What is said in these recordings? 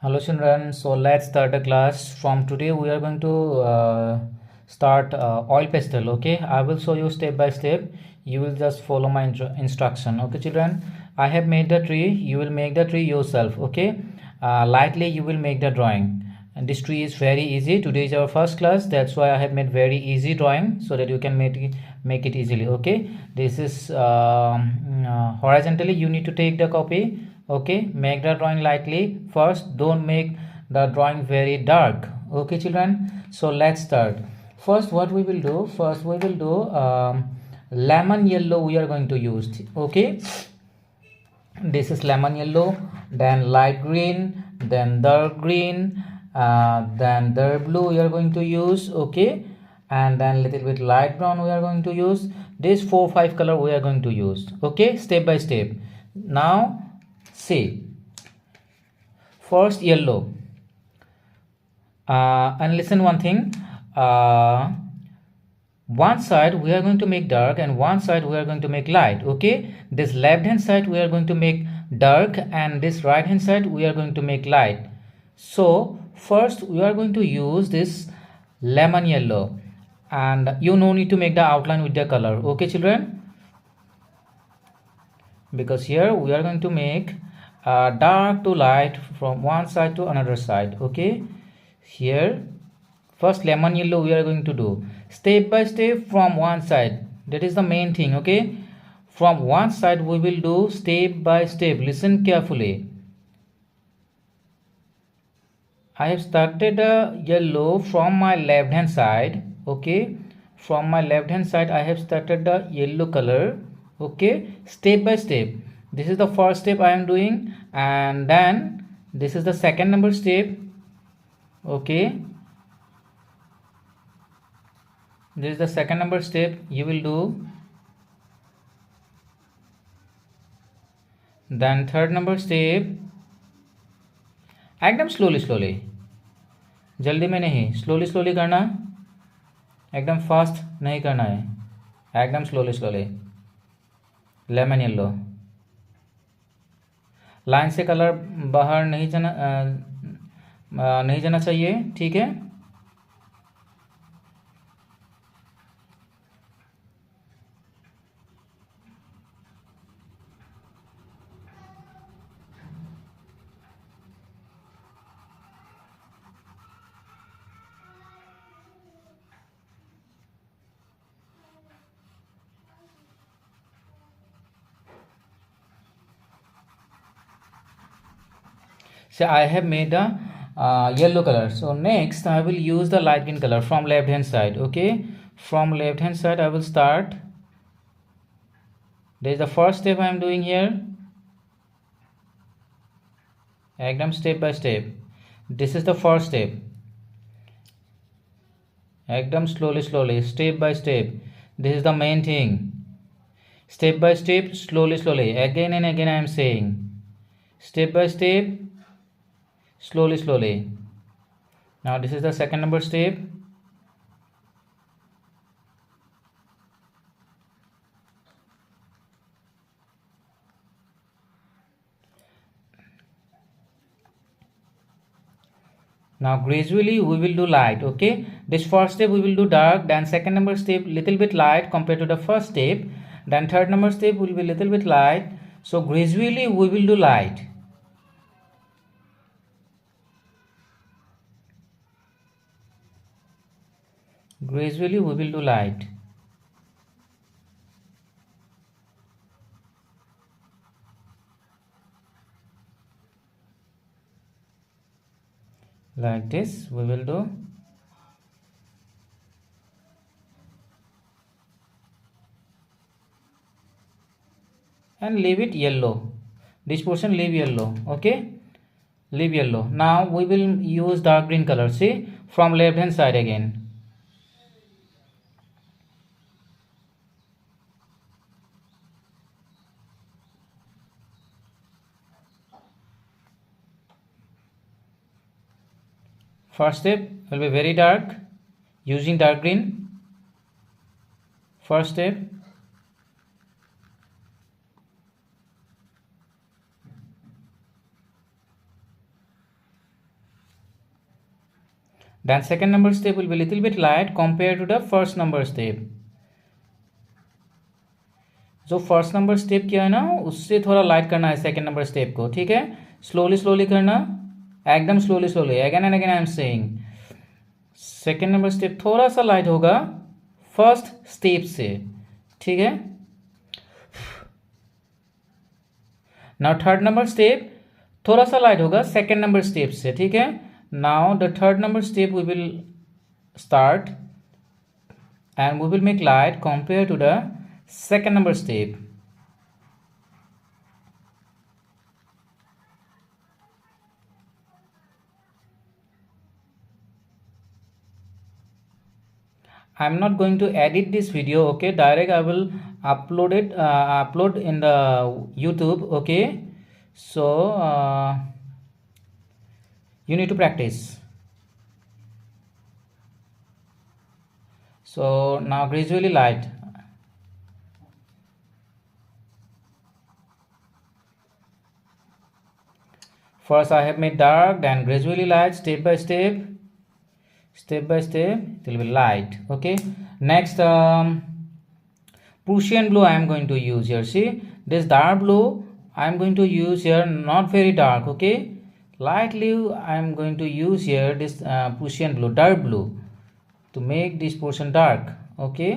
Hello children, so let's start the class. From today we are going to start oil pastel. Okay, I will show you step by step. You will just follow my instruction. Okay children, I have made the tree. You will make the tree yourself. Okay, lightly you will make the drawing, and this tree is very easy. Today is our first class, that's why I have made very easy drawing so that you can make it easily. Okay, this is horizontally you need to take the copy. Okay, make the drawing lightly first, don't make the drawing very dark. Okay children, so let's start. First what we will do, lemon yellow we are going to use. Okay, this is lemon yellow, then light green, then dark green, then dark blue we are going to use. Okay, and then little bit light brown we are going to use. This 4-5 color we are going to use. Okay, step by step. Now see, first yellow, and listen one thing, one side we are going to make dark and one side we are going to make light. Okay, this left hand side we are going to make dark and this right hand side we are going to make light. So first we are going to use this lemon yellow, and you no need to make the outline with the color. Okay children, because here we are going to make dark to light from one side to another side. Okay, here first lemon yellow we are going to do step by step from one side. That is the main thing. Okay, from one side we will do step by step. Listen carefully. I have started a yellow from my left hand side. Okay, from my left hand side I have started the yellow color. Okay, step by step. This is the first step I am doing, and then this is the second number step. Okay, this is the second number step you will do. Then third number step, एकदम slowly जल्दी में नहीं, slowly करना, एकदम fast नहीं करना है, एकदम स्लोली. लेमन येलो, लाइन से कलर बाहर नहीं जाना चाहिए. ठीक है, so I have made a yellow color. So next I will use the light green color from left hand side. Okay, from left hand side I will start. This is the first step I am doing here, एकदम step by step. This is the first step, एकदम slowly, step by step. This is the main thing, step by step, slowly. Again and again I am saying, step by step, slowly. Now this is the second number step. Now gradually we will do light. Okay, this first step we will do dark, then second number step little bit light compared to the first step, then third number step will be little bit light. So gradually we will do light. Gradually we will do light. Like this we will do. And leave it yellow. This portion leave yellow. Okay, leave yellow. Now we will use dark green color. See, from left hand side again. First step will be very dark using dark green. First step, Then second number step will be little bit light compared to the first number step. जो first number step किया है ना उससे थोड़ा light करना है second number step को, ठीक है। स्लोली स्लोली करना, एकदम slowly slowly, again and again I am saying. Second number step थोड़ा सा लाइट होगा फर्स्ट स्टेप से, ठीक है। नाउ थर्ड नंबर स्टेप थोड़ा सा लाइट होगा सेकंड नंबर स्टेप से, ठीक है। Now the third number step we will start and we will make light compare to the second number step. I'm not going to edit this video, okay, direct I will upload it upload in the YouTube, okay. So you need to practice. So now gradually light. First I have made dark, then gradually light, step by step it will be light, okay. Next Prussian blue I am going to use here. See, this dark blue I am going to use here, not very dark, okay. Lightly I am going to use here this Prussian blue, dark blue, to make this portion dark, okay.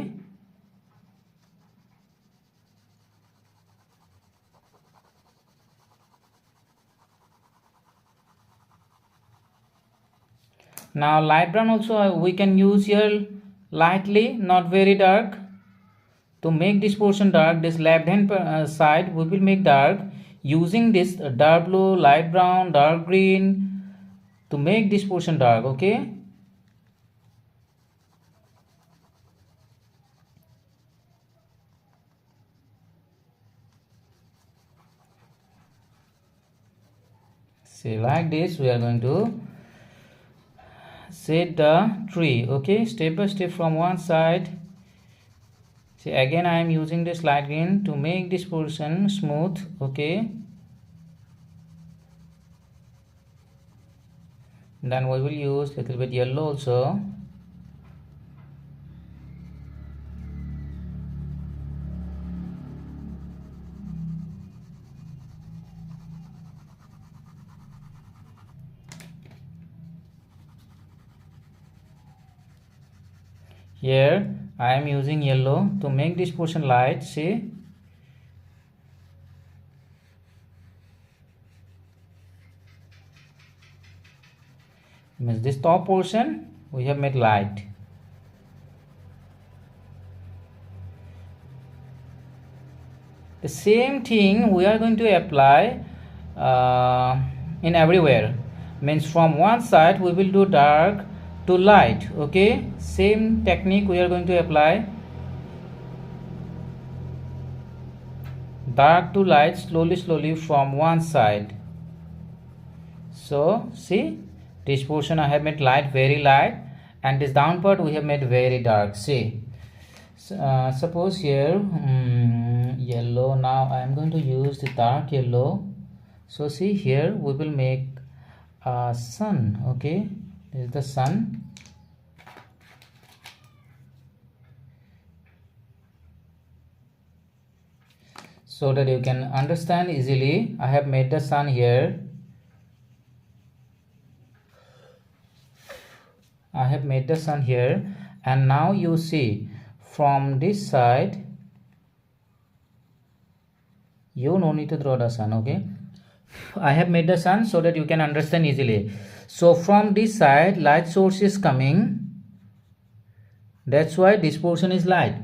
Now light brown also we can use here lightly, not very dark. To make this portion dark, this left hand side we will make dark using this dark blue, light brown, dark green to make this portion dark, okay. See, like this we are going to set the tree, okay, step by step from one side. See, again I am using this light green to make this portion smooth, okay. Then we will use little bit yellow also. Here I am using yellow to make this portion light. See, means this top portion we have made light. The same thing we are going to apply in everywhere. Means from one side we will do dark to light, okay. Same technique we are going to apply, dark to light, slowly from one side. So see, this portion I have made light, very light, and this down part we have made very dark. See, suppose here yellow. Now I am going to use the dark yellow. So see, here we will make a sun, okay. This is the sun. So that you can understand easily, I have made the sun here. I have made the sun here, and now you see from this side you no need to draw the sun, okay. I have made the sun so that you can understand easily. So from this side light source is coming, that's why this portion is light.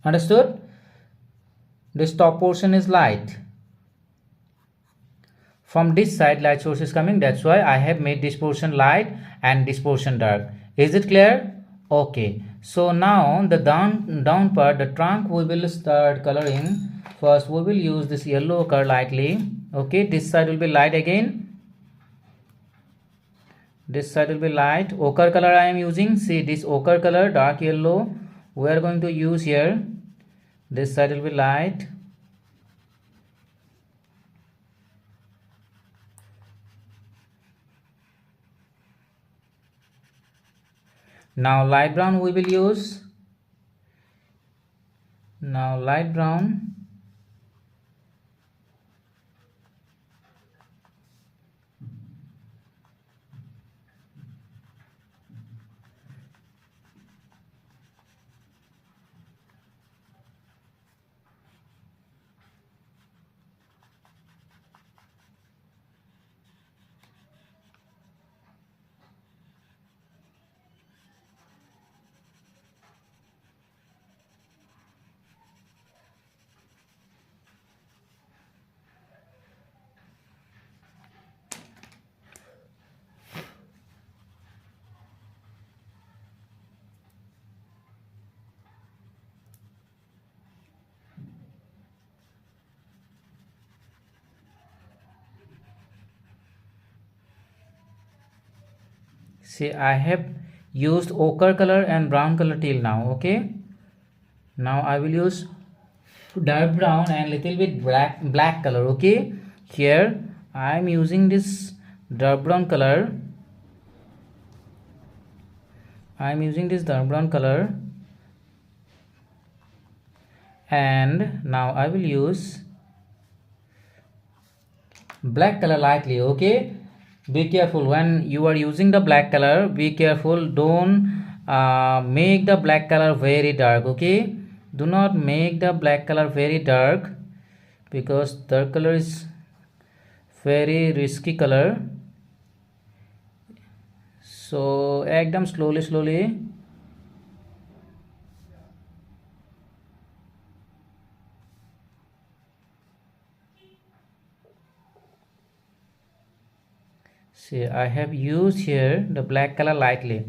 Understood? This top portion is light. From this side light source is coming, that's why I have made this portion light and this portion dark. Is it clear? Okay. So now the down part, the trunk, we will start coloring. First we will use this yellow color lightly, okay. This side will be light again, this side will be light. Ochre color I am using. See, this ochre color, dark yellow we are going to use here. This side will be light. Now light brown we will use. Now light brown. See, I have used ochre color and brown color till now. Okay, now I will use dark brown and little bit black color. Okay, here I am using this dark brown color. I am using this dark brown color, and now I will use black color lightly. Okay, be careful when you are using the black color. Be careful, don't make the black color very dark. Okay, do not make the black color very dark, because dark color is very risky color. So एकदम slowly. See, I have used here the black color lightly.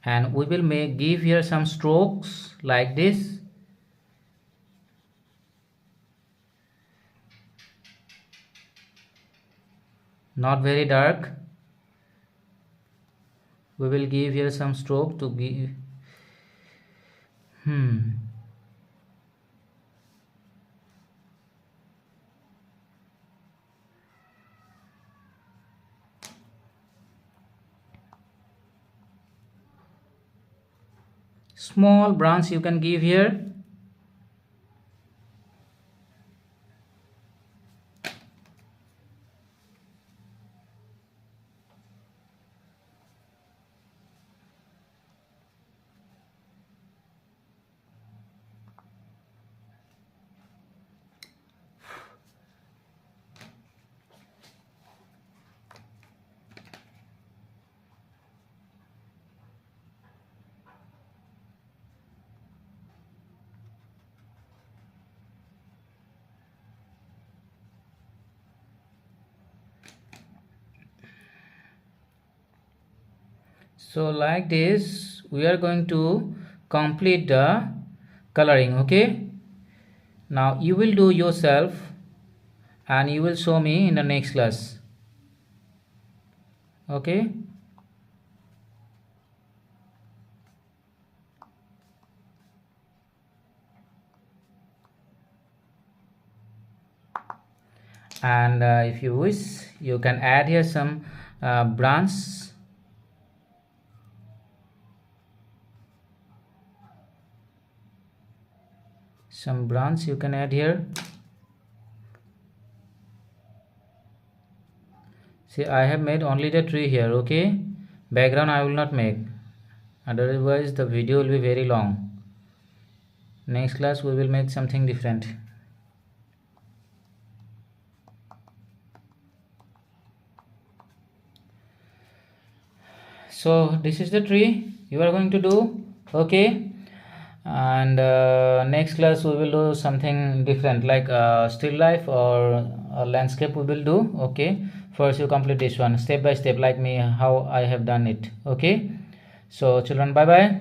And we will give here some strokes like this. Not very dark. We will give here some stroke to give small branch you can give here. So like this we are going to complete the coloring. Okay, now you will do yourself and you will show me in the next class. Okay, and if you wish you can add here some branch. Some branch you can add here. See, I have made only the tree here. Okay, background I will not make, otherwise the video will be very long. Next class we will make something different. So this is the tree you are going to do. Okay, and next class we will do something different, like still life or a landscape we will do. Okay, first you complete this one step by step like me, how I have done it. Okay, so children, bye bye.